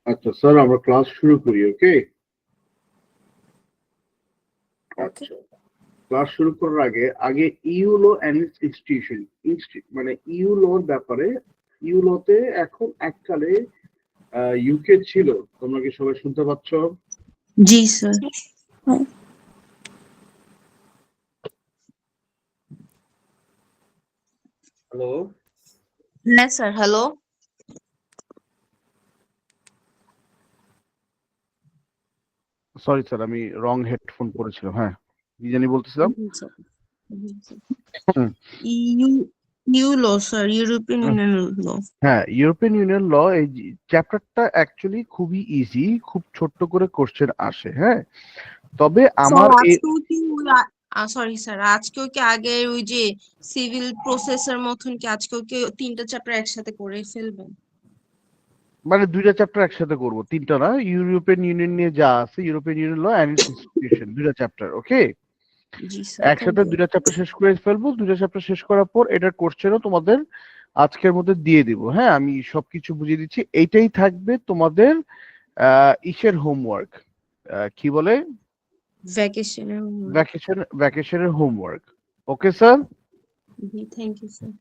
আচ্ছা স্যার, আমরা ক্লাস শুরু করি। ওকে, আচ্ছা। ক্লাস শুরু করার আগে আগে ইউলো অ্যান্ড ইটস ইনস্টিটিউশন, মানে ইউলোর ব্যাপারে। ইউলোতে এখন এককালে ইউকে ছিল। তোমরা কি সবাই শুনতে পাচ্ছ? জি স্যার। হ্যালো, হ্যাঁ স্যার, হ্যালো। সরি স্যার, আমি রং হেডফোন পরেছিলাম। হ্যাঁ, কি জানি বলতেছিলাম। হুম, EU EU law sir, European হুম। Union law. হ্যাঁ, ইউরোপিয়ান ইউনিয়ন ল, এই চ্যাপ্টারটা অ্যাকচুয়ালি খুবই ইজি, খুব ছোট্ট করে কোশ্চেন আসে। হ্যাঁ, তবে স্যার আমার আজকেও কি সরি স্যার, আজকেও কি আগে ওই যে সিভিল প্রসেসের মতন কি আজকেও কি তিনটা চ্যাপ্টার একসাথে করে ফেলবেন? মানে দুইটা চ্যাপ্টার একসাথে করবো, তিনটা না। ইউরোপিয়ান ইউনিয়ন নিয়ে যা আছে, European union law and its institution, দুইটা চ্যাপ্টার। ওকে, জি স্যার, থ্যাংক একসাথে ইউ। দুইটা চ্যাপ্টার শেষ করে ফেলবো। দুইটা চ্যাপ্টার শেষ করার পর এটার কোশ্চেনও তোমাদের আজকের মধ্যে দিয়ে দিব। হ্যাঁ, আমি সবকিছু বুঝিয়ে দিচ্ছি। এইটাই থাকবে তোমাদের ইসের হোমওয়ার্ক, কি বলে, ভ্যাকেশনের। ভ্যাকেশনের হোমওয়ার্ক। Okay sir. জি, থ্যাংক ইউ স্যার।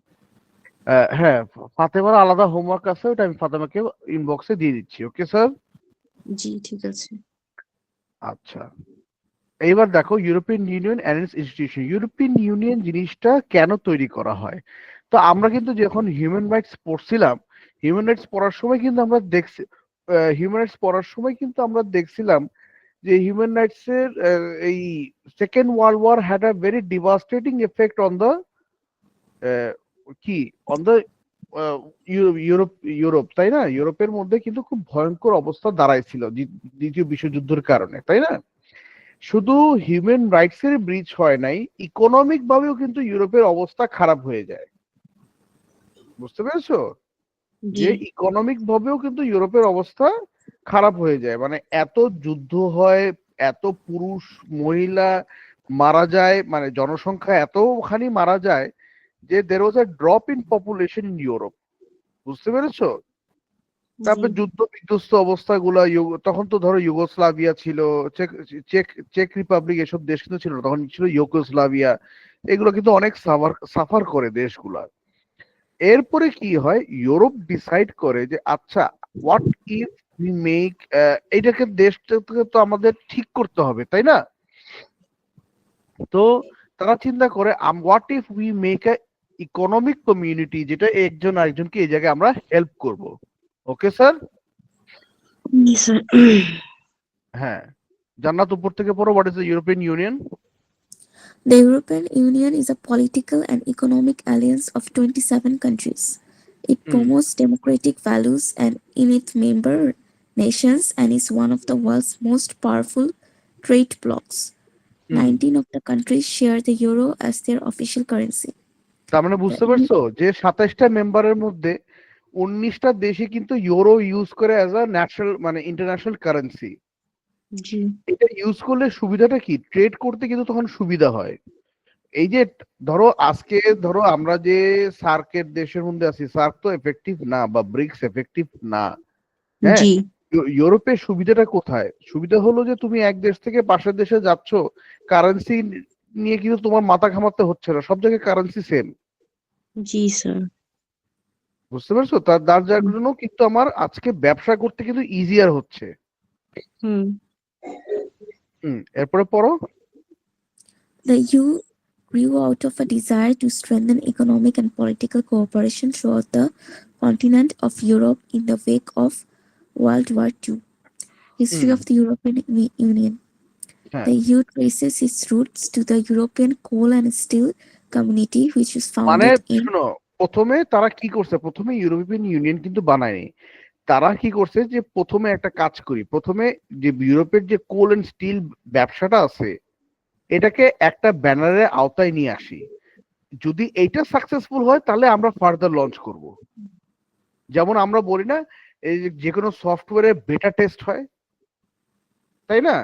হ্যাঁ, ফাতেমার আলাদা হোমওয়ার্ক আছে, ওটা আমি ফাতেমাকে ইনবক্সে দিয়ে দিচ্ছি। ওকে স্যার। জি ঠিক আছে। আচ্ছা, এইবার দেখো European union and its institution. European union জিনিসটা কেন তৈরি করা হয়? তো আমরা কিন্তু যখন হিউম্যান রাইটস পড়ছিলাম, হিউম্যান রাইটস পড়ার সময় কিন্তু আমরা দেখছি, হিউম্যান রাইটস পড়ার সময় কিন্তু আমরা দেখছিলাম যে হিউম্যান রাইটস এর এই second world war had a very devastating effect on the কি অন দ্য ইউরোপ, ইউরোপ, তাই না? ইউরোপের মধ্যে কিন্তু খুব ভয়ঙ্কর অবস্থা দাঁড়াইছিল দ্বিতীয় বিশ্বযুদ্ধের কারণে, তাই না? শুধু হিউম্যান রাইটস এর ব্রিচ হয় নাই, ইকোনমিক ভাবেও কিন্তু ইউরোপের অবস্থা খারাপ হয়ে যায়। বুঝতে পেরেছো? জি যে ইকোনমিক ভাবেও কিন্তু ইউরোপের অবস্থা খারাপ হয়ে যায়। মানে এত যুদ্ধ হয়, এত পুরুষ মহিলা মারা যায়, মানে জনসংখ্যা এতখানি মারা যায় যে there was a drop in population in Europe. বুঝতে পেরেছো? জি তারপর যুদ্ধ বিধ্বস্ত অবস্থাগুলা, তখন তো ধরো ইউগোস্লাভিয়া ছিল, চেক চেক চেক রিপাবলিক, এসব দেশ কিন্তু ছিল না। তখন ছিল ইউগোস্লাভিয়া। এগুলো কিন্তু অনেক সাফার সাফার করে দেশগুলা। এরপরে কি হয়, ইউরোপ ডিসাইড করে যে আচ্ছা, হোয়াট ইফ উই মেক, এইটাকে দেশটাকে তো আমাদের ঠিক করতে হবে, তাই না? তো তারা চিন্তা করে what if we make a economic community, যেটা একজন আরেকজনকে এই জায়গায় আমরা হেল্প করব। Okay sir. জি স্যার। হ্যাঁ, জান্নাত উপর থেকে পড়ো, what is the European union? The European Union is a political and economic alliance of 27 countries. It hmm, promotes democratic values and in its member nations and is one of the world's most powerful trade blocs. Hmm. 19 of the countries share the euro as their official currency. তার মানে The বুঝতে পারছো যে 27টা মেম্বারের মধ্যে 19টা দেশে কিন্তু euro use করে অ্যাজ আ ন্যাশনাল, মানে ইন্টারন্যাশনাল কারেন্সি। জি এটা ইউজ করলে সুবিধাটা কি, ট্রেড করতে কিন্তু তখন সুবিধা হয়। এই যে ধরো আজকে ধরো আমরা যে সার্কের দেশের মধ্যে আছি, সার্ক তো এফেক্টিভ না, বা ব্রিক্স এফেক্টিভ না। হ্যাঁ, জি ইউরোপের সুবিধাটা কোথায়? সুবিধা হলো যে তুমি এক দেশ থেকে পাশের দেশে যাচ্ছ, কারেন্সি নিয়ে কিন্তু তোমার মাথা ঘামাতে হচ্ছে না, সব জায়গায় কারেন্সি সেম। জি স্যার। বুঝতে পারছো? তার যার জন্য কিন্তু আমার আজকে ব্যবসা করতে কিন্তু ইজিয়ার হচ্ছে। হুম। এরপরে পড়ো। The EU grew out of a desire to strengthen economic and political cooperation throughout the continent of Europe in the wake of World War II. History hmm, of the European Union. হ্যাঁ, The EU traces its roots to the European coal and steel community, which was মানে founded in শোনো, প্রথমে তারা কি করছে, প্রথমে European union কিন্তু বানায়নি। তারা কি করছে যে প্রথমে একটা কাজ করি, প্রথমে যে ইউরোপের যে কোল এন্ড স্টিল ব্যবসাটা আছে, এটাকে একটা ব্যানারের আওতায় নিয়ে আসি। যদি এইটা সাকসেসফুল হয় তাহলে আমরা ফার্দার লঞ্চ করব। যেমন আমরা বলি না, এই যে কোনো সফটওয়্যারে বেটা টেস্ট হয়, তাই না?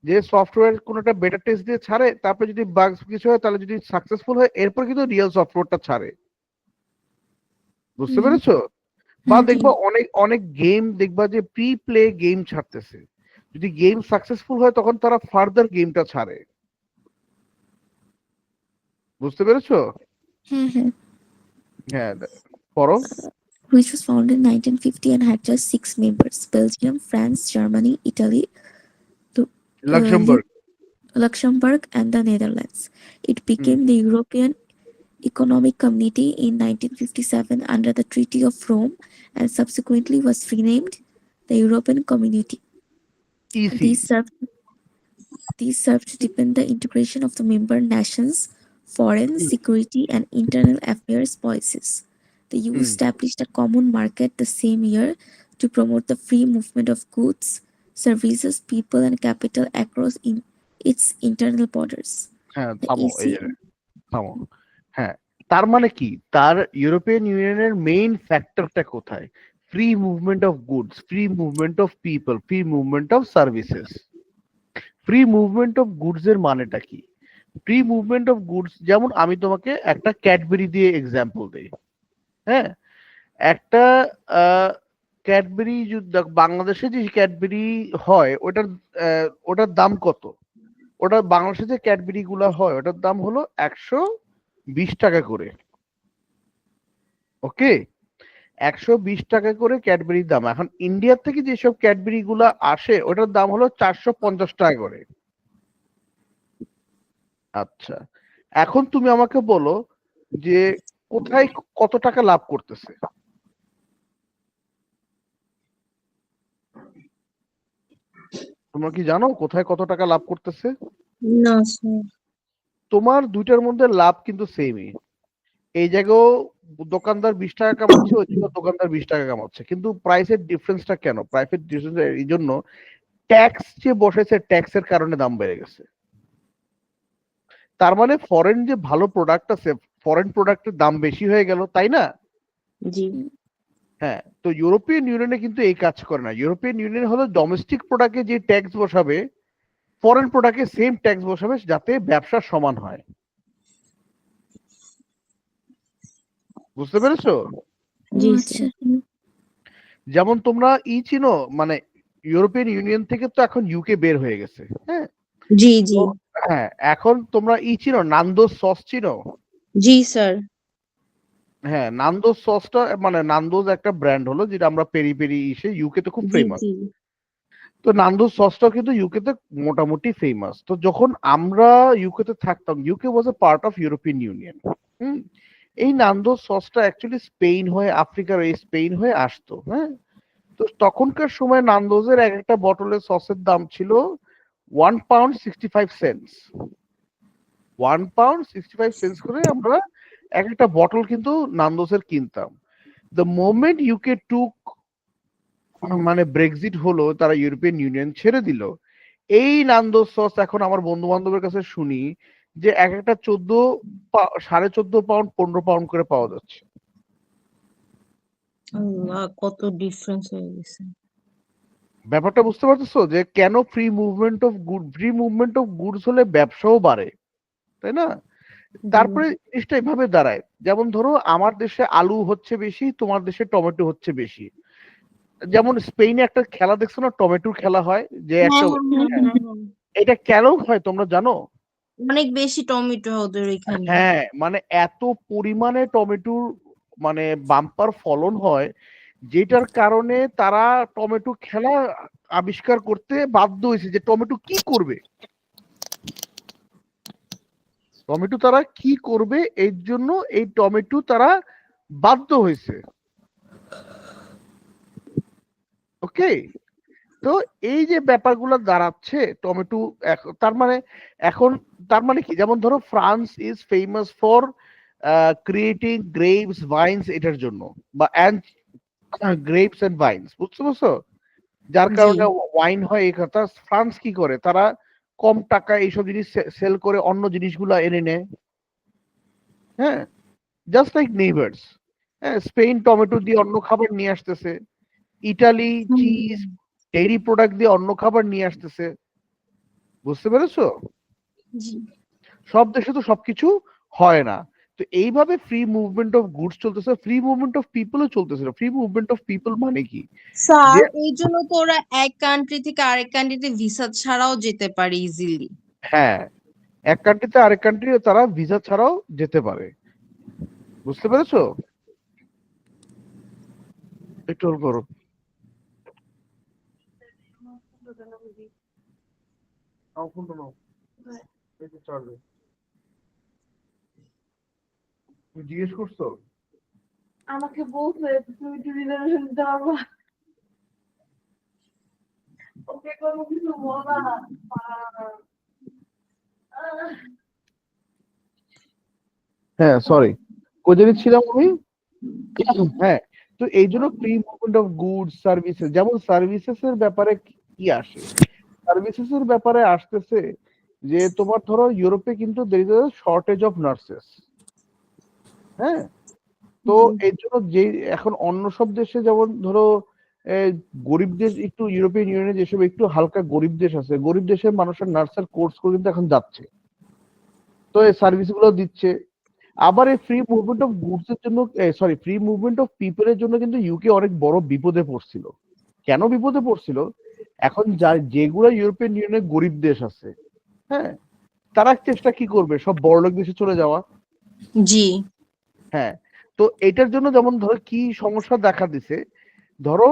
যে সফটওয়্যার কোনো একটা বেটা টেস্ট দিয়ে ছাড়ে, তারপরে যদি বাগস কিছু হয়, তাহলে যদি সাকসেসফুল হয়, এরপর কিন্তু রিয়েল সফটওয়্যারটা ছাড়ে। বুঝতে হুম, পেরেছো? বা জি। দেখবা অনেক অনেক গেম দেখবা যে প্রি প্লে গেম ছাড়তেছে, যদি গেম সাকসেসফুল হয় তখন তারা ফার্দার গেমটা ছাড়ে। বুঝতে পেরেছো? হ্যাঁ, হ্যাঁ। হ্যাঁ, পড়ো। Which was founded in 1950 and had just 6 members: Belgium, France, Germany, Italy, Lu- Luxembourg. Luxembourg, and the Netherlands. It hmm, became the European Economic Community in 1957 under the Treaty of Rome and subsequently was renamed the European Community. EC. These served, these served to deepen the integration of the member nations' foreign, security, and internal affairs policies. The EU hmm, established a common market the same year to promote the free movement of goods, services, people, and capital across its internal borders. হ্যাঁ The থামো, EC এই যে থামো। হ্যাঁ, তার মানে কি, তার ইউরোপিয়ান ইউনিয়নের মেইন ফ্যাক্টরটা কোথায়? Free movement of goods, free movement of people, free movement of services. Free movement of goods এর মানেটা কি? ফ্রি মুভমেন্ট অফ গুডস, যেমন আমি তোমাকে একটা ক্যাডবেরি দিয়ে এক্সাম্পল দেই। হ্যাঁ, একটা ক্যাডবেরি বাংলাদেশে যে ক্যাডবেরি হয় ওটার ওটার দাম কত? ওটা বাংলাদেশে যে ক্যাডবেরি গুলা হয় ওটার দাম হলো 120 টাকা করে। ওকে, 120 টাকা করে ক্যাডবেরির দাম। এখন ইন্ডিয়া থেকে যেসব ক্যাডবেরি গুলা আসে ওটার দাম হলো 450 টাকা করে। আচ্ছা, এখন তুমি আমাকে বলো যে কোথায় কত টাকা লাভ করতেছে? তোমরা কি জানো কোথায় কত টাকা লাভ করতেছে? না স্যার। তোমার দুইটার মধ্যে লাভ কিন্তু সেমই। এই জায়গাও দোকানদার 20 টাকা কামাচ্ছে, ওই জায়গায় দোকানদার 20 টাকা কামাচ্ছে, কিন্তু প্রাইসের ডিফারেন্সটা কেন? প্রাইসের ডিফারেন্স এই জন্য, ট্যাক্স যে বসেছে ট্যাক্সের কারণে দাম বেড়ে গেছে। তার মানে ফরেন যে ভালো প্রোডাক্ট আছে, ফরেন প্রোডাক্টের দাম বেশি হয়ে গেল, তাই না? জি। হ্যাঁ, তো ইউরোপিয়ান ইউনিয়নে কিন্তু এই কাজ করে না। ইউরোপিয়ান ইউনিয়ন হলো ডোমেস্টিক প্রোডাক্টে যে ট্যাক্স বসাবে, ফরেন প্রোডাক্টে সেম ট্যাক্স বসাবে, যাতে ব্যবসা সমান হয়। বুঝতে পেরেছো? ও জি আচ্ছা। স্যার। যেমন তোমরা চিনো, মানে ইউরোপিয়ান ইউনিয়ন থেকে তো এখন ইউকে বের হয়ে গেছে। হ্যাঁ, জি তো জি। হ্যাঁ, এখন তোমরা চিনো, নান্দোস সস চিনো? জি স্যার। হ্যাঁ, নান্দোস সসটা মানে নান্দোস একটা ব্র্যান্ড হলো, যেটা আমরা পেরি পেরি ইউকে তে খুব জি ফেমাস। জি। তো নান্দোস সসটাও কিন্তু ইউকে তে মোটামুটি ফেমাস। তো যখন আমরা ইউকে তে থাকতাম, UK was a part of European union. হুম, এই নান্দোস সসটা অ্যাকচুয়ালি স্পেন হয়ে, আফ্রিকার এই স্পেন হয়ে আসতো। হ্যাঁ, তো তখনকার সময় নান্দোজের এক একটা বটলের সসের দাম ছিল £1.65। £1.65 করে আমরা এক একটা বটল কিন্তু নান্দোসের কিনতাম। দ্য মোমেন্ট ইউকে টুক, মানে ব্রেক্সিট হলো, তারা ইউরোপিয়ান ইউনিয়ন ছেড়ে দিল, এই নান্দোস সস এখন আমার বন্ধু বান্ধবের কাছে শুনি যে এক একটা 14.5 পাউন্ড 15 পাউন্ড করে পাওয়া যাচ্ছে। আল্লাহ, কত ডিফারেন্স হয়ে গেছে। ব্যাপারটা বুঝতে পারতেছো যে কেন ফ্রি মুভমেন্ট অফ গুডস হলে ব্যবসাও বাড়ে, তাই না? জি। তারপরে জিনিসটা এভাবে দাঁড়ায়, যেমন ধরো আমার দেশে আলু হচ্ছে বেশি, তোমার দেশে টমেটো হচ্ছে বেশি। যেমন স্পেনে একটা খেলা দেখছো না, টমেটোর খেলা হয়, যে হ্যাঁ একটা, হ্যাঁ হ্যাঁ হ্যাঁ, হ্যাঁ হ্যাঁ। এটা কেন হয় তোমরা জানো? অনেক বেশি টমেটো ওদের এখানে। হ্যাঁ, মানে এত পরিমাণে টমেটোর মানে বাম্পার ফলন হয়, যেটার কারণে তারা টমেটো খেলা আবিষ্কার করতে বাধ্য হয়েছে, যে টমেটো কি করবে, টমেটো তারা কি করবে, এর জন্য এই টমেটো তারা বাধ্য হয়েছে। ওকে, তো এই যে ব্যাপারগুলো দাঁড়াচ্ছে টমেটো, তার মানে এখন, তার মানে কি, যেমন ধরো France is famous for creating grapes wines, এটার জন্য, বা গ্রেপস এন্ড ভাইনস, বুঝতে পারছো? যার জি। কারণে ওয়াইন হয়। এই কথা, ফ্রান্স কি করে, তারা কম টাকায় এইসব জিনিস সেল করে অন্য জিনিসগুলো এনে নেয়। হ্যাঁ, জাস্ট লাইক নেইবার্স। হ্যাঁ, স্পেন টমেটো দিয়ে অন্য খাবার নিয়ে আসতেছে, ইটালি হুম। চিজ, ডেইরি প্রোডাক্ট দিয়ে অন্য খাবার নিয়ে আসতেছে। বুঝতে পেরেছো? জি। সব দেশে তো সবকিছু হয় না। তো এইভাবে ফ্রি মুভমেন্ট অফ গুডস চলতেছে, ফ্রি মুভমেন্ট অফ পিপলও চলতেছিল। ফ্রি মুভমেন্ট অফ পিপল মানে কি, স্যার যে এই জন্য তো ওরা এক কান্ট্রি থেকে আরেক কান্ট্রিতে ভিসা ছাড়াও যেতে পারে ইজিলি। হ্যাঁ, এক কান্ট্রিতে আরেক কান্ট্রি তারা ভিসা ছাড়াও যেতে পারে। বুঝতে পেরেছো? একটু হোল্ড করো। আমার ফোনটা নাও, এই যে চার্জে। তুমি জিজ্ঞেস করছো? আমাকে বলছে তুমি কি রিজার্ভেশন দিতে পারবা? ওকে কোনো কিছু বলবা না। হ্যাঁ সরি, কোথায় ছিলাম আমি? হ্যাঁ, তো এই জন্য free movement of goods services, যেমন সার্ভিসেস এর ব্যাপারে কি আসে, সার্ভিসেস এর ব্যাপারে আসতেছে যে তোমার ধরো ইউরোপে কিন্তু there is shortage of nurses. হ্যাঁ, তো জি এর জন্য যে এখন অন্য সব দেশে যেমন ধরো গরিব দেশ, একটু ইউরোপিয়ান ইউনিয়নে যেসব একটু হালকা গরিব দেশ আছে, গরিব দেশের মানুষের নার্সের কোর্স করে কিন্তু এখন যাচ্ছে, তো এই সার্ভিস গুলো দিচ্ছে। আবার এই ফ্রি মুভমেন্ট অফ গুডস এর জন্য, সরি, ফ্রি মুভমেন্ট অফ পিপলের জন্য কিন্তু ইউকে অনেক বড় বিপদে পড়ছিল। কেন বিপদে পড়ছিল? এখন যেগুলো ইউরোপিয়ান ইউনিয়নের গরিব দেশ আছে, হ্যাঁ, তারা চেষ্টা কি করবে, সব বড়লোক দেশে চলে যাওয়া। জি হ্যাঁ, তো এটার জন্য যেমন ধরো কি সমস্যা দেখা দিছে, ধরো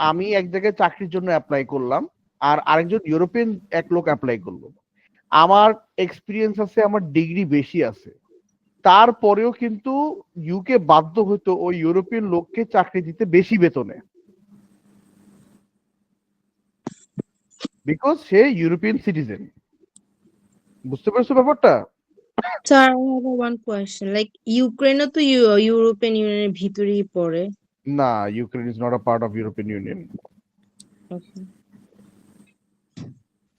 আমি এক জায়গায় চাকরির জন্য অ্যাপ্লাই করলাম, আর আরেকজন ইউরোপিয়ান এক লোক অ্যাপ্লাই করলো। আমার এক্সপিরিয়েন্স আছে, আমার ডিগ্রি বেশি আছে, তারপরেও কিন্তু ইউকে বাধ্য হতো ওই ইউরোপিয়ান লোককে চাকরি দিতে বেশি বেতনে, বিকজ সে ইউরোপিয়ান সিটিজেন। বুঝতে পারছো ব্যাপারটা? Sir I have one question, like ইউক্রেনও তো ইউরোপিয়ান ইউনিয়নের ভিতরেই পড়ে। না, Ukraine is not a part of European union.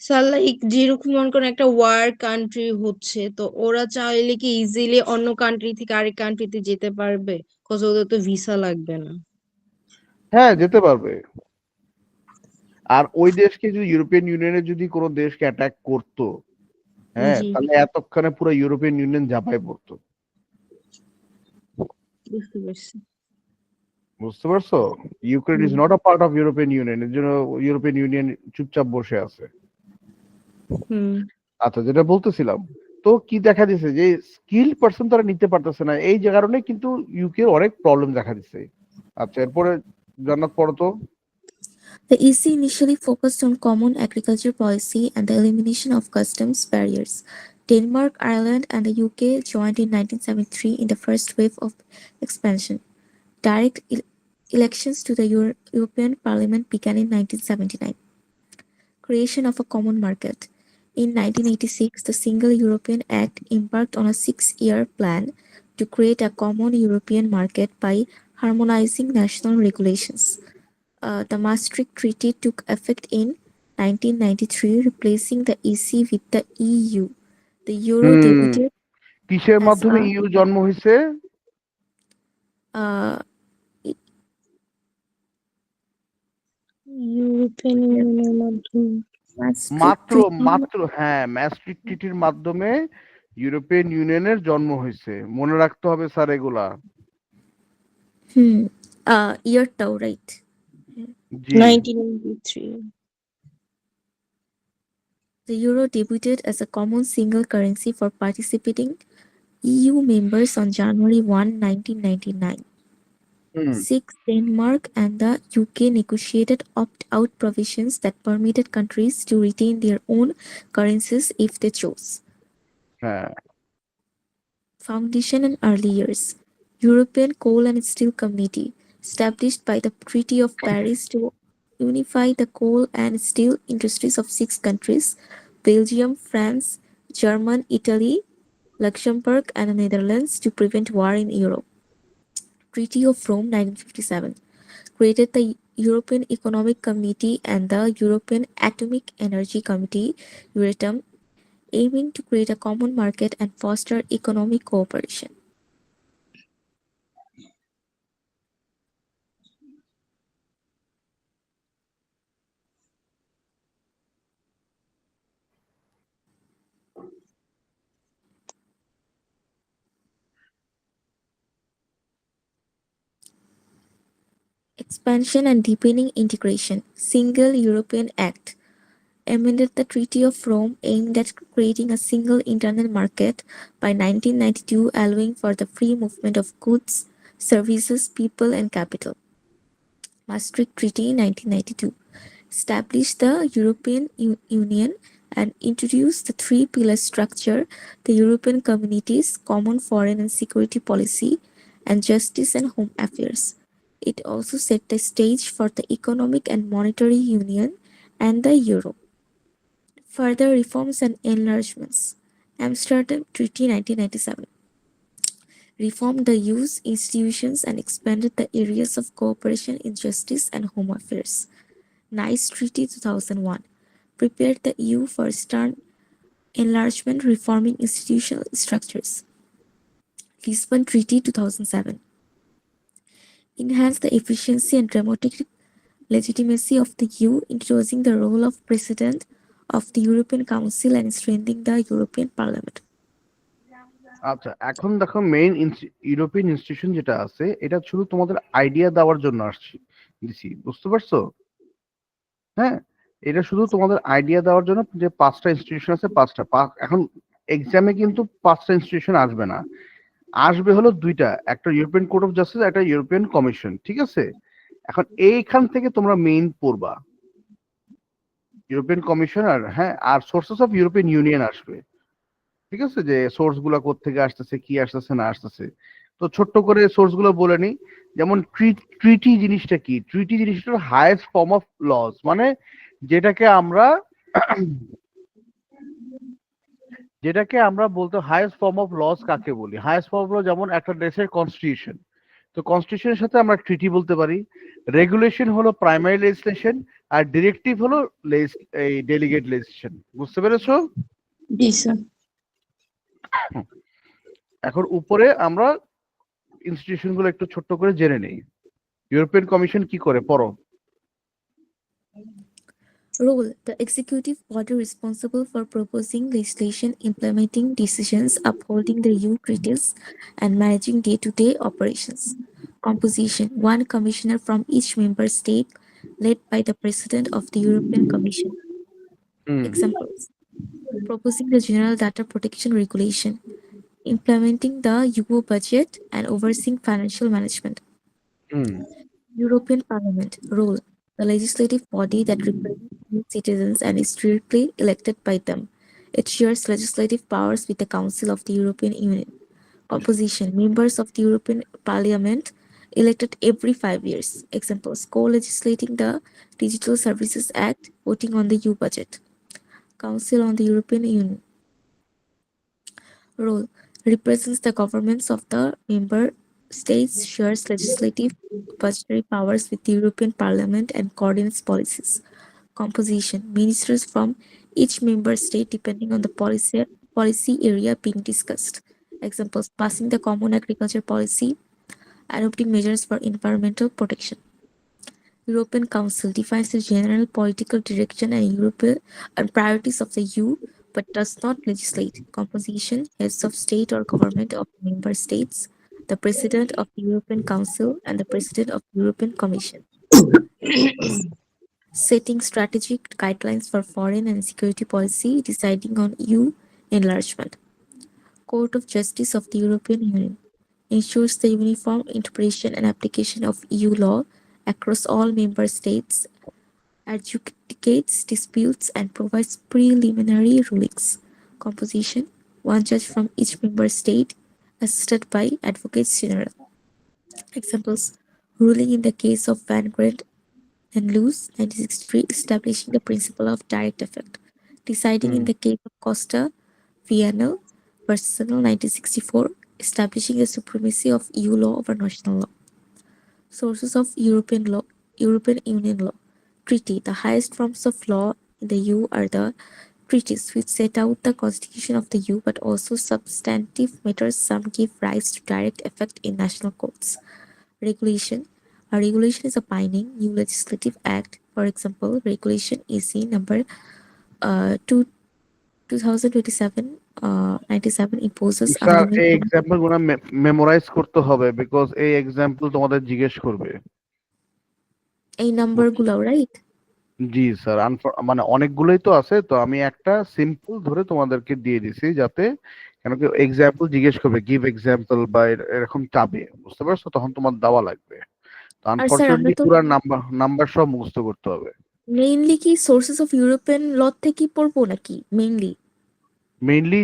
Sir like যেরকম মনে করেন একটা ওয়ার কান্ট্রি হচ্ছে, তো ওরা চাইলে কি ইজিলি অন্য কান্ট্রি থেকে আরেক কান্ট্রিতে যেতে পারবে? কজ ওদের তো ভিসা লাগবে না। হ্যাঁ, যেতে পারবে। আর ওই দেশকে যদি ইউরোপিয়ান ইউনিয়নের যদি কোনো দেশকে অ্যাটাক করতো, হ্যাঁ, জি তাহলে এতক্ষণে পুরো ইউরোপিয়ান ইউনিয়ন ঝাঁপায় পড়তো। বুঝতে পারছি। বুঝতে পারছো? Ukraine is hmm not a part of European union, এর জন্য ইউরোপিয়ান ইউনিয়ন চুপচাপ বসে আছে। হুম আচ্ছা, যেটা বলতেছিলাম, তো কি দেখা দিছে যে স্কিল পারসন তারা নিতে পারতেছে না, এই যে কারণে কিন্তু ইউকে অনেক প্রবলেম দেখা দিচ্ছে। আচ্ছা, এরপরে জান্নাত পড়ো তো। The EC initially focused on common agriculture policy and the elimination of customs barriers. Denmark, Ireland, and the UK joined in 1973 in the first wave of expansion. Direct elections to the European Parliament began in 1979. Creation of a common market. In 1986, the Single European Act embarked on a 6-year plan to create a common European market by harmonizing national regulations. The Maastricht Treaty took effect in 1993, replacing the EC with the EU. The euro hmm, debuted কিসের as মাধ্যমে a you জন্ম হয়েছে? uh, European ইউনিয়নের মাধ্যমে। Maastricht মাত্র Treaty. মাত্র হ্যাঁ, ম্যাস্ট্রিক্ট ট্রিটির মাধ্যমে ইউরোপিয়ান ইউনিয়নের জন্ম হয়েছে। মনে রাখতে হবে স্যার এগুলা। Year tau, right? G. 1993। The euro debuted as a common single currency for participating EU members on January 1, 1999. Hmm. 6. Denmark and the UK negotiated opt-out provisions that permitted countries to retain their own currencies if they chose. হ্যাঁ। Foundation and early years. European Coal and Steel Committee, established by the Treaty of Paris to unify the coal and steel industries of 6 countries: Belgium, France, Germany, Italy, Luxembourg, and the Netherlands, to prevent war in Europe. Treaty of Rome 1957 created the European Economic Committee and the European Atomic Energy Committee, Euratom, aiming to create a common market and foster economic cooperation. Expansion and deepening integration. Single European Act amended the Treaty of Rome aimed at creating a single internal market by 1992, allowing for the free movement of goods, services, people, and capital. Maastricht Treaty 1992 established the European Union and introduced the three-pillar structure: the European Communities, Common Foreign and Security Policy, and Justice and Home Affairs. It also set the stage for the Economic and Monetary Union and the Euro. Further reforms and enlargements. Amsterdam Treaty 1997 reformed the EU's institutions and expanded the areas of cooperation in justice and home affairs. Nice Treaty 2001 prepared the EU for stern enlargement, reforming institutional structures. Lisbon Treaty 2007 enhanced the efficiency and democratic legitimacy of the EU, introducing the role of President of the European Council and strengthening the European Parliament. আচ্ছা, এখন দেখো main European institution যেটা আছে এটা শুধু তোমাদের idea দেওয়ার জন্য দিছি, বুঝতে পারছো? হ্যাঁ, এটা শুধু তোমাদের আইডিয়া দেওয়ার জন্য যে 5টা ইনস্টিটিউশন আছে, এখন এক্সামে কিন্তু 5টা ইনস্টিটিউশন আসবে না, আসবে হলো 2টা, একটা ইউরোপিয়ান কোর্ট অফ জাস্টিস, একটা ইউরোপিয়ান কমিশন, ঠিক আছে? এখন এইখান থেকে তোমরা মেইন পড়বা ইউরোপিয়ান কমিশন আর সোর্সেস অফ ইউরোপিয়ান ইউনিয়ন আসবে, ঠিক আছে? যে সোর্স গুলা কোত্থেকে আসতেছে, কি আসতেছে না আসতেছে। তো ছোট্ট করে সোর্স গুলো বলে নি। যেমন ট্রিটি জিনিসটা কি? ট্রিটি জিনিসটা হাইয়েস্ট ফর্ম অফ লস, মানে যেটাকে আমরা বলতে হাইয়েস্ট ফর্ম অফ লস কাকে বলি? হাইয়েস্ট ফর্ম হলো যেমন একটা দেশের কনস্টিটিউশন, তো কনস্টিটিউশনের সাথে আমরা ট্রিটি বলতে পারি। রেগুলেশন হলো প্রাইমারি লেজিসলেশন, আর ডিরেক্টিভ হলো এই ডেলিগেট লেজিসলেশন। বুঝতে পেরেছো? জি স্যার। এখন উপরে আমরা ইনস্টিটিউশন গুলো একটু ছোট্ট করে জেনে নেই। ইউরোপিয়ান কমিশন কি করে পড়ো। Role: the executive body responsible for proposing legislation, implementing decisions, upholding the EU treaties, and managing day-to-day operations. Composition: one commissioner from each member state, led by the President of the European Commission. Examples: proposing the General Data Protection Regulation, implementing the EU budget, and overseeing financial management. European Parliament. Role: the legislative body that represents EU citizens and is directly elected by them. It shares legislative powers with the Council of the European Union. Composition: members of the European Parliament elected every 5 years. Examples: co-legislating the Digital Services Act, voting on the EU budget. Council on the European Union. Role: represents the governments of the member states, shares legislative budgetary powers with the European Parliament, and coordinates policies. Composition: ministers from each member state depending on the policy area being discussed. Examples: passing the Common Agriculture Policy, adopting measures for environmental protection. European Council defines the general political direction and priorities of the EU, but does not legislate. Composition: heads of state or government of member states, the President of the European Council, and the President of the European Commission. Setting strategic guidelines for foreign and security policy, deciding on EU enlargement. Court of Justice of the European Union ensures the uniform interpretation and application of EU law across all member states, adjudicates disputes, and provides preliminary rulings. Composition: one judge from each member state, assisted by advocates general. Examples: ruling in the case of Van Grant and Luce, 1963, establishing the principle of direct effect. Deciding in the case of Costa Vianel versus 1964, establishing the supremacy of EU law over national law. Sources of European law, European Union law. Treaty: the highest forms of law in the EU are the treaties which set out the constitution of the EU, but also substantive matters some give rise to direct effect in national courts. Regulation: a regulation is a binding new legislative act. For example, Regulation EC number 2027 imposes a sir limit এই on example গুলো memorise করতে হবে, because এই example তোমাদের জিজ্ঞেস করবে। এই নাম্বারগুলো, রাইট? জি স্যার, মানে অনেকগুলোই তো আছে, তো আমি একটা সিম্পল ধরে তোমাদেরকে দিয়ে দিছি, যাতে কেন কি এক্সাম্পল জিজ্ঞেস করবে, গিভ এক্সাম্পল বা এরকম চাবে, বুঝতে পারছো, তখন তোমার দেওয়া লাগবে। তো আর স্যার আমরা আনফরচুনেটলি তো পুরা নাম্বার নাম্বার সব মুখস্থ করতে হবে। মেইনলি কি সোর্সেস অফ ইউরোপিয়ান ল থেকেই পড়বো নাকি মেইনলি? মেইনলি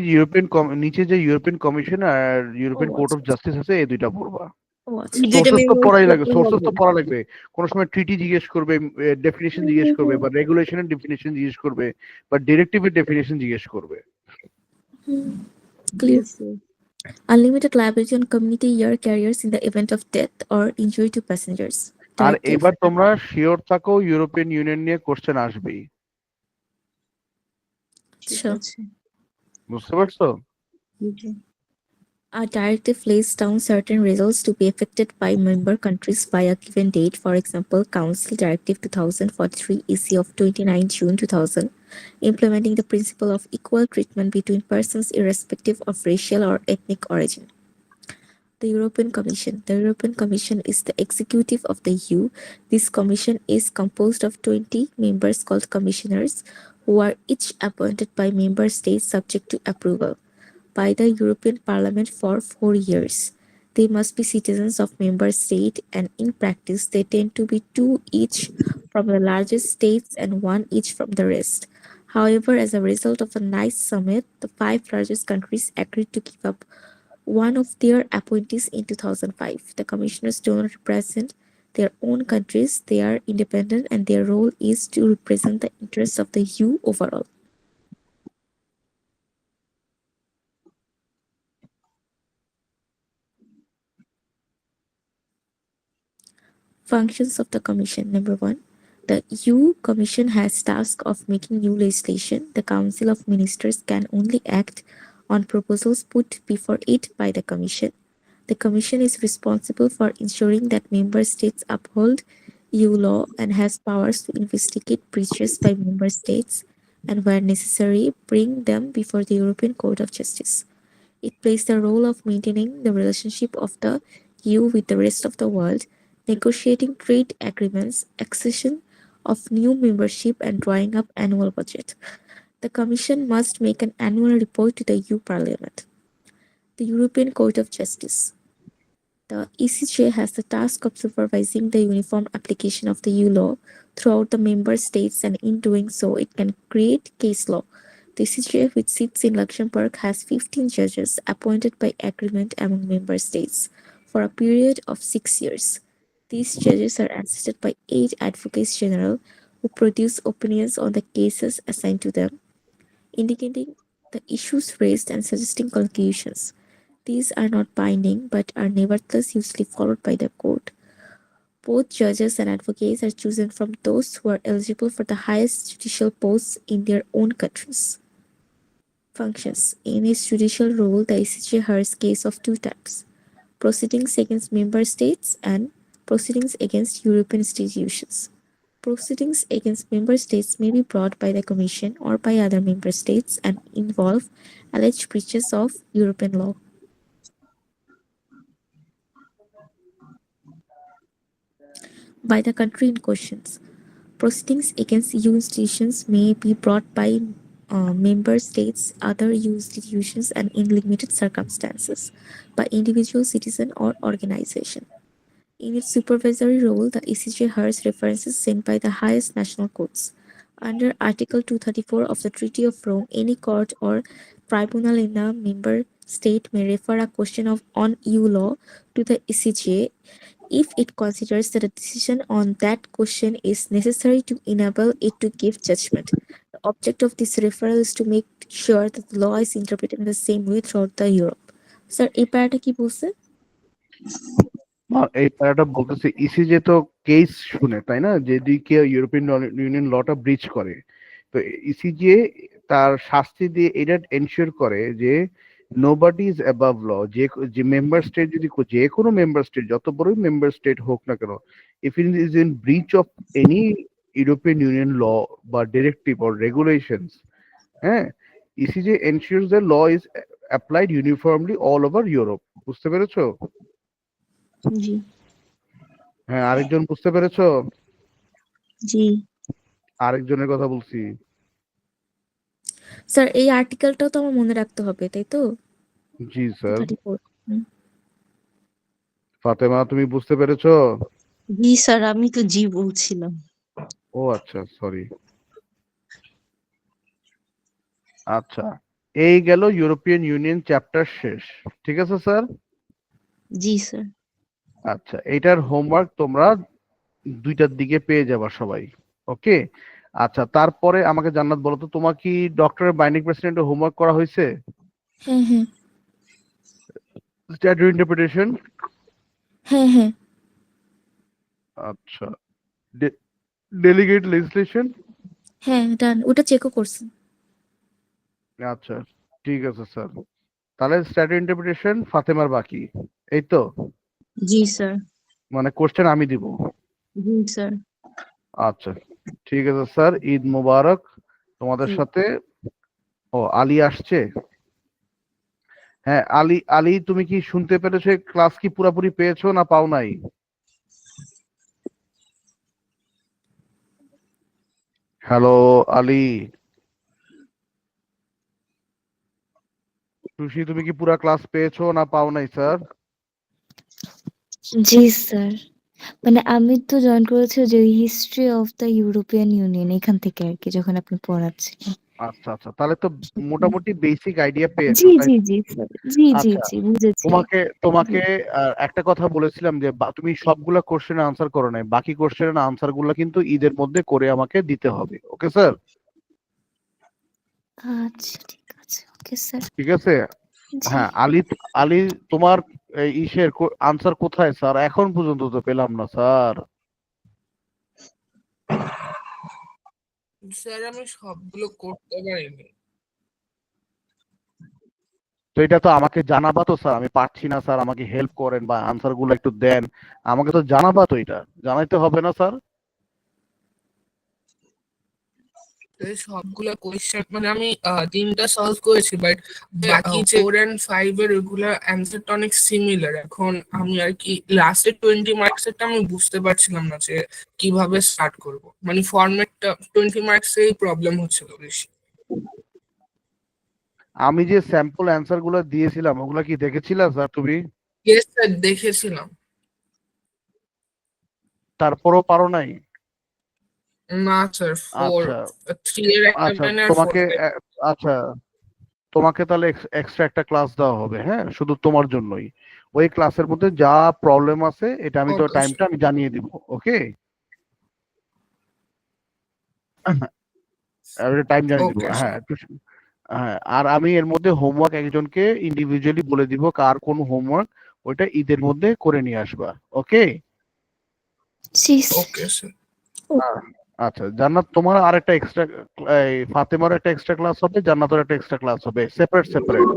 নিচে যে ইউরোপিয়ান কমিশন আর ও ইউরোপিয়ান কোর্ট আচ্ছা অফ আচ্ছা। জাস্টিস আছে, এই দুইটা পড়বা। ও আচ্ছা। এই দুইটা মেমোরিজ করতে সোর্সেস হবে। তো পড়া লাগবে। কোনো সময় ট্রিটি জিজ্ঞেস করবে, ডেফিনিশন জিজ্ঞেস করবে, বা রেগুলেশনের ডেফিনিশন জিজ্ঞেস করবে, বা ডিরেক্টিভের ডেফিনিশন জিজ্ঞেস করবে। ক্লিয়ার। বুঝছি। Unlimited liability on community air carriers in the event of death or injury to passengers. R Directive. এবার তোমরা শিওর থাকো, ইউরোপিয়ান ইউনিয়ন নিয়ে কোশ্চেন আসবেই, ঠিক Sure. আছে। বুঝতে পারছো? জি। A directive lays down certain results to be affected by member countries by a given date. For example, Council Directive 2043 EC of 29 June 2000, implementing the principle of equal treatment between persons irrespective of racial or ethnic origin. The European Commission. The European Commission is the executive of the EU. This commission is composed of 20 members called commissioners, who are each appointed by member states subject to approval by the European Parliament for 4 years. They must be citizens of member state, and in practice they tend to be two each from the largest states and one each from the rest. However, as a result of a nice summit, the 5 largest countries agreed to give up one of their appointees in 2005. The commissioners do not represent their own countries, they are independent, and their role is to represent the interests of the EU overall. Functions of the Commission. Number 1. The EU Commission has task of making new legislation. The Council of Ministers can only act on proposals put before it by the Commission. The Commission is responsible for ensuring that member states uphold EU law and has powers to investigate breaches by member states and, where necessary, bring them before the European Court of Justice. It plays the role of maintaining the relationship of the EU with the rest of the world, negotiating trade agreements, accession of new membership, and drawing up annual budget. The Commission must make an annual report to the EU Parliament. The European Court of Justice. The ECJ has the task of supervising the uniform application of the EU law throughout the member states, and in doing so, it can create case law. The ECJ, which sits in Luxembourg, has 15 judges appointed by agreement among member states for a period of 6 years. These judges are assisted by 8 advocates general who produce opinions on the cases assigned to them, indicating the issues raised and suggesting conclusions. These are not binding but are nevertheless usually followed by the court. Both judges and advocates are chosen from those who are eligible for the highest judicial posts in their own countries. Functions. In its judicial role, the ECJ hears cases of 2 types: proceedings against member states and proceedings against European institutions. Proceedings against member states may be brought by the Commission or by other member states and involve alleged breaches of European law. By the country in questions. Proceedings against EU institutions may be brought by member states, other EU institutions, and in limited circumstances, by individual citizen or organization. In its supervisory role, the ECJ hears references sent by the highest national courts. Under Article 234 of the Treaty of Rome, any court or tribunal in a member state may refer a question on EU law to the ECJ if it considers that a decision on that question is necessary to enable it to give judgment. The object of this referral is to make sure that the law is interpreted in the same way throughout the Europe. Sir এই প্যারাটা কি বলছে? এই প্যারাটা বলতেছে ইসিজে তো case শুনে, তাই না, যেদিকে ইউরোপিয়ান ইউনিয়ন লটা ব্রিচ করে, তো ইসিজে তার শাস্তি দিয়ে এটা এনশিওর করে যে নোবডি ইজ অ্যাবাভ ল। যে মেম্বার স্টেট যদি যে কোনো মেম্বার স্টেট, যত বড়ই মেম্বার স্টেট হোক না কেন, if it is in breach of any European union law বা ডিরেক্টিভ অর রেগুলেশনস, হ্যাঁ, ECJ ensures the law is applied uniformly all over Europe. বুঝতে পেরেছো? জি। হ্যাঁ, আরেকজন বুঝতে পেরেছো? জি আরেকজনের কথা বলছি। স্যার এই আর্টিকেলটাও তো আমার মনে রাখতে হবে, তাই তো? জি স্যার। 34। ফাতেমা, তুমি বুঝতে পেরেছো? জি স্যার, আমি তো জি বলছিলাম। ও আচ্ছা, সরি। আচ্ছা, এই গেল ইউরোপিয়ান ইউনিয়ন চ্যাপ্টার শেষ। ঠিক আছে স্যার। জি স্যার। আচ্ছা, এটার হোমওয়ার্ক তোমরা 2টার দিকে পেয়ে যাবা সবাই। ওকে। আচ্ছা, তারপরে আমাকে জান্নাত বলো তো, তোমার কি ডক্টরের বাইন্ডিং প্রেসিডেন্টের হোমওয়ার্ক করা হয়েছে? হ্যাঁ হ্যাঁ স্ট্যাটিউট ইন্টারপ্রিটেশন। হ্যাঁ হ্যাঁ আচ্ছা, ডেলিগেট লেজিসলেশন। হ্যাঁ ডান, ওটা চেকও করছি। আচ্ছা, ঠিক আছে স্যার। তাহলে স্ট্যাটিউট ইন্টারপ্রিটেশন ফাতেমার বাকি, এই তো? জি স্যার। মানে কোশ্চেন আমি দিব। জি স্যার। আচ্ছা, ঠিক আছে স্যার, ঈদ মোবারক তোমাদের জি। সাথে। ও, আলী আসছে। হ্যাঁ, আলী, আলী তুমি কি শুনতে পেরেছো? ক্লাস কি পুরোপুরি পেয়েছো না পাও নাই? হ্যালো আলী, সুশি, তুমি কি পুরা ক্লাস পেয়েছো না পাও নাই স্যার? জি স্যার, মানে আমি তো জয়েন করেছি যে history of the European union এখান থেকে আর কি, যখন আপনি পড়াচ্ছিলেন। আচ্ছা আচ্ছা, তাহলে তো মোটামুটি বেসিক আইডিয়া পেয়েছো, জি তাই জি তো? জি স্যার, জি জি আচ্ছা, জি বুঝেছি। তোমাকে জি তোমাকে একটা কথা বলেছিলাম যে তুমি সবগুলা কোশ্চেনের আনসার করো নাই, বাকি কোশ্চেনের আনসার গুলা কিন্তু ঈদের মধ্যে করে আমাকে দিতে হবে। Okay sir? আচ্ছা ঠিক আছে, ওকে স্যার। ঠিক আছে। জি হ্যাঁ, আলী, আলী তোমার ইসের আনসার কোথায় স্যার? এখন পর্যন্ত তো পেলাম না স্যার। স্যার আমি সবগুলো করতে পারিনি। তো এটা তো আমাকে জানাবা তো স্যার, আমি পারছি না স্যার, আমাকে হেল্প করেন বা আনসার গুলো একটু দেন, আমাকে তো জানাবা তো, এটা জানাইতে হবে না স্যার? এই সবগুলো কোয়েশ্চেন মানে আমি 3টা সলভ করেছি, বাট বাকি যে 4 and 5 এর ওগুলার অ্যান্সারটা অনেক সিমিলার। এখন আমি আর কি লাস্টের 20 মার্কস এরটা আমি বুঝতে পারছিলাম না যে কিভাবে স্টার্ট করব, মানে ফরম্যাটটা 20 মার্কস এই প্রবলেম হচ্ছিল বেশি। আমি যে স্যাম্পল অ্যান্সার গুলো দিয়েছিলাম ওগুলা কি দেখেছিলা স্যার তুমি? ইয়েস স্যার, দেখেছিলাম। তারপরও পারো নাই? না স্যার, 4, আচ্ছা 3 এর একটা আচ্ছা, লাইন আর 4 তোমাকে এর। আচ্ছা, তোমাকে তাহলে এক্সট্রা একটা ক্লাস দেওয়া হবে, হ্যাঁ, শুধু তোমার জন্যই। ওই ক্লাসের মধ্যে যা প্রবলেম আছে এটা আমি তো ওকে টাইমটা স্যার, আমি জানিয়ে দিব। ওকে, টাইম জানিয়ে দিব, ওকে হ্যাঁ স্যার। হ্যাঁ। আর আমি এর মধ্যে হোমওয়ার্ক একজনকে ইন্ডিভিজুয়ালি বলে দিব কার কোন হোমওয়ার্ক, ওইটা ঈদের মধ্যে করে নিয়ে আসবা। ওকে। জি স্যার। Okay sir. আচ্ছা জান্নাত, তোমার আরেকটা এক্সট্রা, ফাতেমার একটা এক্সট্রা ক্লাস হবে, জান্নাতের একটা এক্সট্রা ক্লাস হবে, সেপারেট সেপারেট।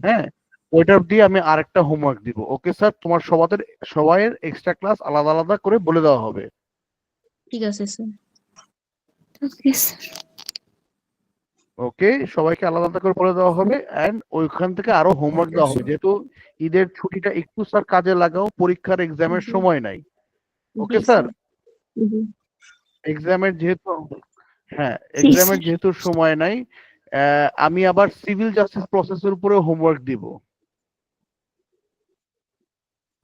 হ্যাঁ, ওইটার দিয়ে আমি আরেকটা হোমওয়ার্ক দিব। ওকে স্যার, তোমার সবাইয়ের এক্সট্রা ক্লাস আলাদা আলাদা করে বলে দেওয়া হবে। ঠিক আছে স্যার। Okay sir. ওকে, সবাইকে আলাদা আলাদা করে বলে দেওয়া হবে, এন্ড ওইখান থেকে আরো হোমওয়ার্ক ওকে দেওয়া হবে, স্যার। যেহেতু ঈদের ছুটিটা একটু স্যার কাজে লাগাও, পরীক্ষার এক্সামের জি সময় নাই। জি ওকে স্যার, স্যার। জি এক্সামের যেহেতু, হ্যাঁ, জি এক্সামের স্যার। যেহেতু সময় নাই, আমি আবার সিভিল জাস্টিস প্রসেসের উপরে হোমওয়ার্ক দিব।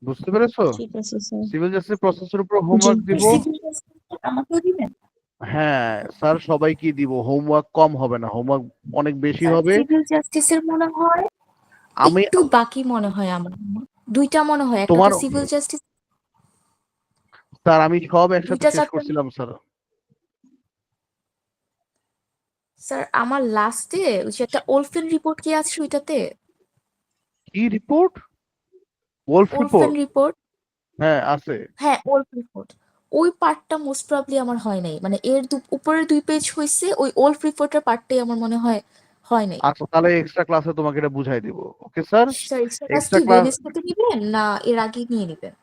বুঝতে পেরেছো? ঠিক আছে স্যার। সিভিল জাস্টিস প্রসেসের উপর জি হোমওয়ার্ক দিব। সিভিল আমাকেও দিবেন? হ্যাঁ স্যার, সবাইকে দিব। হোমওয়ার্ক কম হবে না, হোমওয়ার্ক অনেক বেশি স্যার হবে। সিভিল জাস্টিসের মনে হয় আমি একটু বাকি মনে হয় আমার, দুইটা মনে হয়, একটা তোমার তো সিভিল জাস্টিস, স্যার, আমি সব একসাথে দুইটা শেষ চ্যাপ্টার। করছিলাম স্যার। স্যার আমার লাস্টে ওই যে একটা ওলফেন রিপোর্ট কি আছে ওইটাতে, কি রিপোর্ট? ওলফ ওলফেন রিপোর্ট? রিপোর্ট, হ্যাঁ আছে। হ্যাঁ ওলফ রিপোর্ট, ওই পার্টটা মোস্ট প্রবাবলি আমার হয় নাই, মানে এর উপরের 2 পেজ হয়েছে, ওই ওলফ রিপোর্টের পার্টটাই আমার মনে হয় হয় নাই। আচ্ছা, তাহলে এক্সট্রা ক্লাসে তোমাকে এটা বুঝাই দিব। ওকে sir. Sir extra class extra কি ক্লাস ওয়েডনেসডেতে নিবেন না এর আগে নিয়ে নিবেন?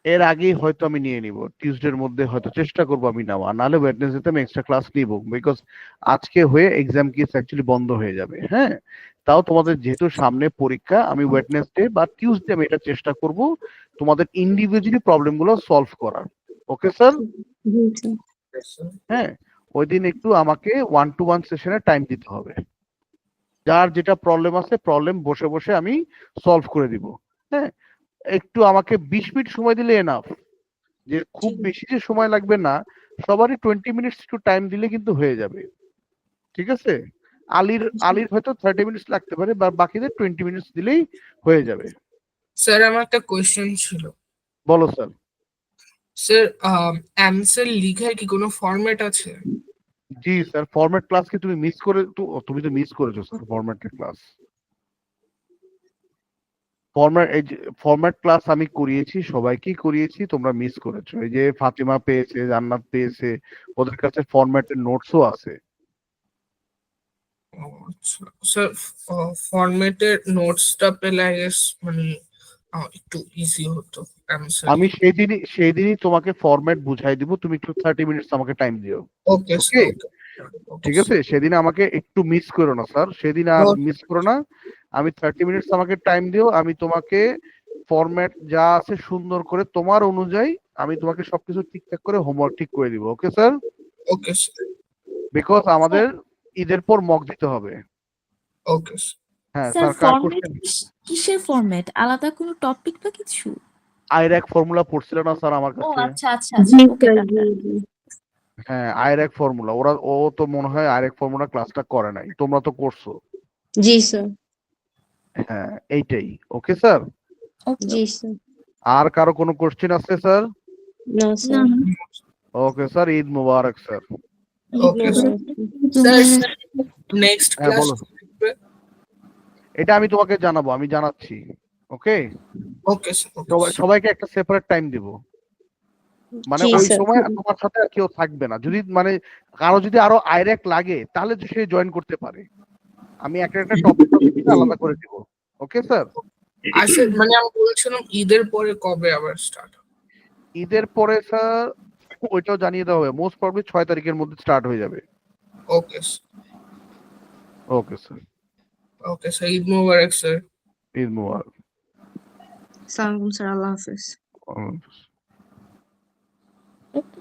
এর আগেই হয়তো আমি নিয়ে নিব, টিউসডের মধ্যে হয়তো চেষ্টা করবো আমি নেওয়া, নাহলে ওয়েডনেসডেতে আমি এক্সট্রা ক্লাস নিব, বিকজ আজকে হয়ে এক্সাম কিস অ্যাকচুয়ালি বন্ধ হয়ে যাবে। হ্যাঁ, তাও তোমাদের যেহেতু সামনে পরীক্ষা, আমি ওয়েডনেসডে বা টিউসডে আমি এটা চেষ্টা করব তোমাদের ইন্ডিভিজুয়ালি প্রবলেম গুলো সলভ করার। Okay sir. জি স্যার। হ্যাঁ, ওই দিন একটু আমাকে 1-to-1 সেশনে টাইম দিতে হবে। যার যেটা প্রবলেম আছে প্রবলেম বসে বসে আমি সলভ করে দিব। হ্যাঁ, একটু আমাকে 20 মিনিট সময় দিলে এনাফ। যে খুব বেশি যে সময় লাগবে না, সবারই 20 মিনিটস একটু টাইম দিলে কিন্তু হয়ে যাবে। ঠিক আছে? আলীর হয়তো 30 মিনিটস লাগতে পারে, বা বাকিদের 20 মিনিটস দিলেই হয়ে যাবে। স্যার আমার একটা কোয়েশ্চেন ছিল। বলো স্যার। স্যার অ্যান্সার লিখার কি কোনো ফরম্যাট আছে? জি স্যার, ফরম্যাট ক্লাস কি তুমি মিস করে তুমি তো মিস করেছো স্যার ফরম্যাটের ক্লাস। ফরম্যাট ক্লাস আমি করিয়েছি, সবাইকেই করিয়েছি, তোমরা মিস করেছো। এই যে ফাতিমা পেয়েছে, জান্নাত পেয়েছে, ওদের কাছে ফরম্যাটের নোটসও আছে। ও আচ্ছা স্যার, ফরম্যাটের নোটসটা পেলে I guess মানে একটু ইজি হতো অ্যান্সার। আমি সেই দিনই তোমাকে ফরম্যাট বুঝাই দিব, তুমি একটু 30 মিনিটস আমাকে টাইম দিও। ওকে ওকে, স্যার, ঠিক আছে? সেদিন আমাকে একটু মিস করো না স্যার, সেদিন আর মিস করো না। আমি 30 মিনিটস আমাকে টাইম দিও, আমি তোমাকে ফরম্যাট যা আছে সুন্দর করে তোমার অনুযায়ী আমি তোমাকে সবকিছু ঠিকঠাক করে হোমওয়ার্ক ঠিক করে দিব। ওকে স্যার? ওকে স্যার, বিকজ আমাদের ঈদের পর মক দিতে হবে। Okay sir. হ্যাঁ স্যার স্যার, কার ফরম্যাট কোশ্চেন? কিসের ফরম্যাট? আলাদা কোনো টপিক বা কিছু? আইর্যাক ফর্মুলা পড়ছিল না স্যার আমার ও কাছে? আচ্ছা আচ্ছা আচ্ছা, জি ওকে স্যার, ডান জি ডান। জি। হ্যাঁ, আইর্যাক ফর্মুলা, ও তো মনে হয় আইর্যাক ফর্মুলা ক্লাসটা করে নাই, তোমরা তো করছো। জি স্যার, হ্যাঁ, এইটাই। ওকে স্যার? ওকে জি স্যার। আর কারো কোনো কোশ্চেন আছে স্যার? না না স্যার। ওকে স্যার, ঈদ মুবারক sir. Okay sir. Sir, sir next হ্যাঁ ক্লাস বলো। এটা আমি তোমাকে জানাবো, আমি জানাচ্ছি। ওকে, ওকে স্যার, সবাইকে একটা সেপারেট টাইম দিব। মানে জি ওই স্যার। সময় তোমার সাথে আর কেউ থাকবে না। যদি মানে কারো যদি আরো আইর্যাক লাগে তাহলে সে জয়েন করতে পারে। আমি একটা টপিক আলাদা করে দিব। Okay sir? আসলে মানে আমি বলছিলাম ঈদের পরে কবে আবার স্টার্ট? ঈদের পরে স্যার ওইটাও জানিয়ে দেওয়া হবে, মোস্ট প্রবলি 6 তারিখের মধ্যে স্টার্ট হয়ে যাবে। Okay okay sir, okay sir, Eid মোবারক স্যার। ঈদ মুবারক। আসসালামু আলাইকুম স্যার, আল্লাহ হাফেজ। আল্লাহ হাফেজ। ওকে